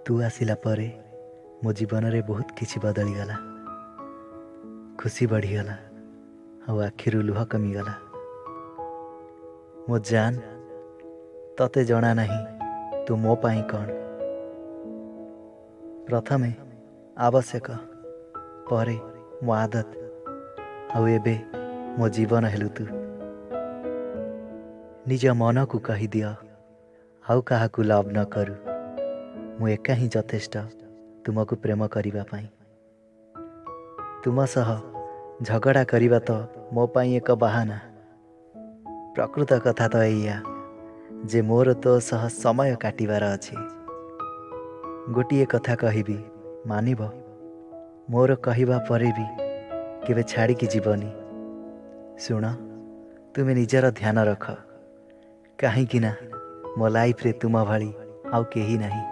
तू आसिला परे मो जीवन रे बहुत किछि बदलीगला। खुशी बढ़ीगला आ आखिरु लुह कमीगला। मो जान तते जना नहीं तू मो पाई कौन। प्रथमे आवश्यक परे मो आदत आउ एबे मो जीवन हेलु तू। निज मन को कही दियो आउ काहाकू लव न करू। मु एका ही यथेष्ट तुमको प्रेम करिबा पाई। तुम सह झगड़ा करिबा तो मो पाई एक बहाना। प्रकृत कथा तो एया जे मोर तो सह समय काटिबार अछि। गोटिए कथा कहिबी मानिब, मोर कहिबा परे भी केबे छाड़ी की जीवनी। सुन तुमे निजर ध्यान रख, कहीं ना मो लाइफ रे तुम भली आउ केही नहीं।